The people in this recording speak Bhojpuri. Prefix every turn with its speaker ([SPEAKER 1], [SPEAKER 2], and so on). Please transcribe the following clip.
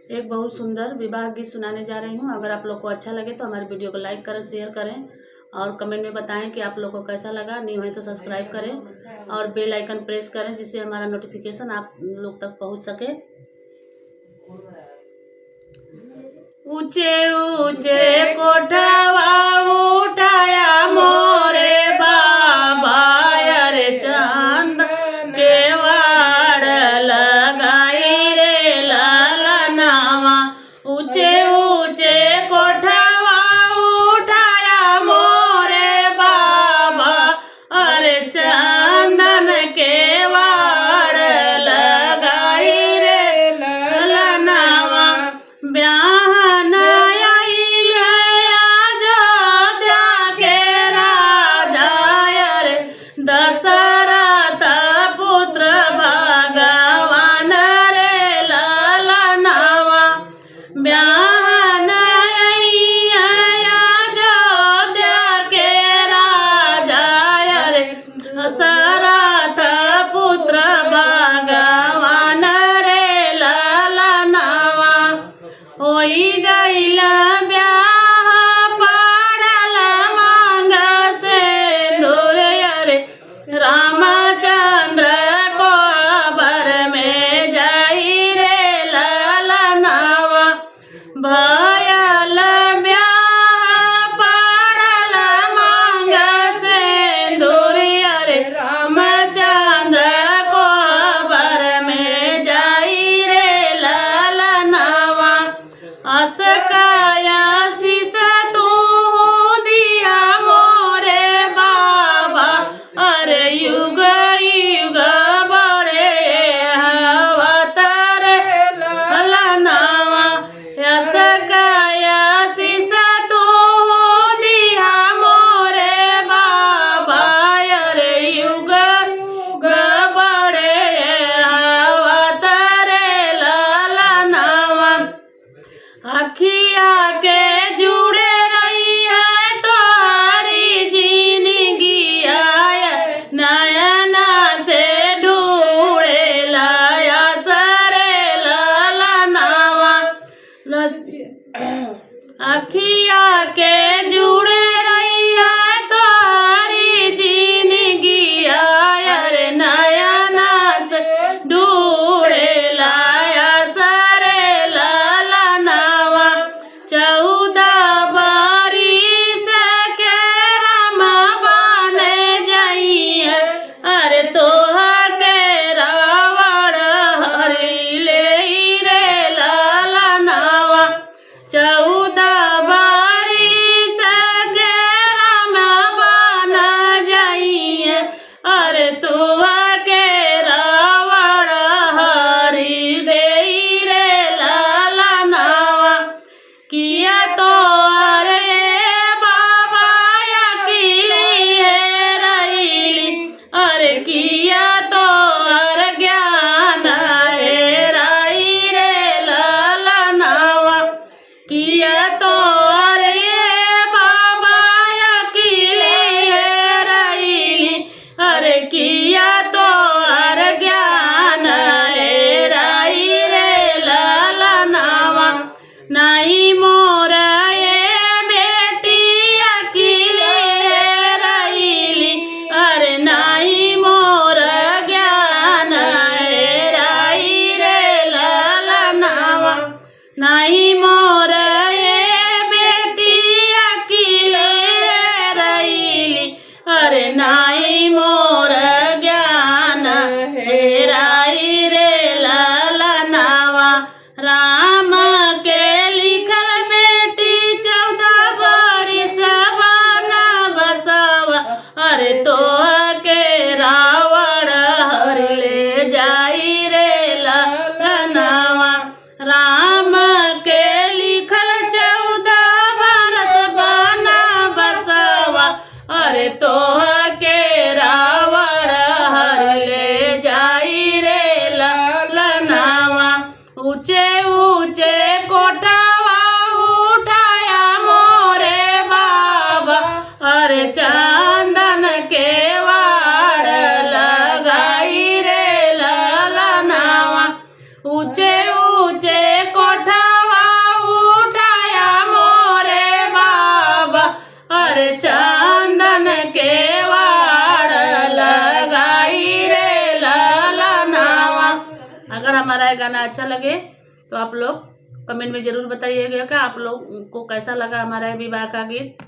[SPEAKER 1] एक बहुत सुंदर विवाह गीत सुनाने जा रही हूँ। अगर आप लोग को अच्छा लगे तो हमारे वीडियो को लाइक करें, शेयर करें और कमेंट में बताएं कि आप लोग को कैसा लगा। न्यू है तो सब्सक्राइब करें और बेल आइकन प्रेस करें जिससे हमारा नोटिफिकेशन आप लोग तक पहुँच सके। ऊंचे ऊंचे कोठवा उठाया मोरे बाबा, अरे चांद के वाड़ लगाई रे लालनावा। ऊंचे ऊंचे कोठवा उठाया मोरे बाबा, अरे चंदन के वाड़ लगाई रे लालनावा। ब्याहन आइल अयोध्या के राजा, अरे दशरथ पुत्र भगवान रे लालनावा। ब्याहन अयोध्या के राजा, अरे दशरथ पुत्र भगवान रे लालनावा। होई गईल ब्याह पड़ल मांग सिंदूर, अरे रामचंद्र को बर में जाई रे लालनावा। भयल ब्याह पड़ल मांग सिंदूर, अरे रामचंद्र को बर में जाई रे लालनावा। असकाया शीश तू दिया मोरे बाबा, अरे युग युग बड़े अवतार लालनावा। असकाया शीश तू दिया मोरे बाबा, अरे युग युग बड़े अवतार लालनावा। अखिया के जुड़े रही है तुम्हारी जिंदगी, नयना से ढूंढे लाया सरे लालनावा। अखिया के जुड़े रही है तुम्हारी जिंदगी, अरे नयना से ढूंढे लाया सरे लालनावा। 14 बरिस के राम बन जाइए, अरे तोहा के रावण हरि ले रे लालनावा। 14 बरिस के राम बन जाइए, अरे तोहा के रावण हरि ले रे लालनावा। किया तो अरे बाबा अकेली है रईली, अरे किया तो अर ज्ञान है राई रे लालनावा। किया तो अरे बाबा अकेली है रईली, अरे किया तो अर ज्ञान है राई रे लालनावा। नहीं मोर ये बेटी अकेली है रईली, अरे नहीं मोर ज्ञान है राई रे लालनावा। नहीं मोर ये बेटी अकेली है रईली, अरे नहीं मोर ज्ञान है राई रे लालनावा। राम के लिखल बेटी 14 बरिस बन बसवा, अरे तोहा के रावण हर ले जाई रे लालनावा। राम के लिखल 14 बरस बन बसवा, अरे तोहा के रावण हर ले जाई रे लालनावा। ऊंचे ऊंचे कोठवा उठाया मोरे बाबा, अरे चंदन के वाड़ लगाई रे लालनावा। ऊंचे ऊंचे कोठा चंदन के वाड़ लगाई रे ललनावा। अगर हमारा ये गाना अच्छा लगे तो आप लोग कमेंट में ज़रूर बताइएगा कि आप लोग को कैसा लगा हमारा विवाह का गीत।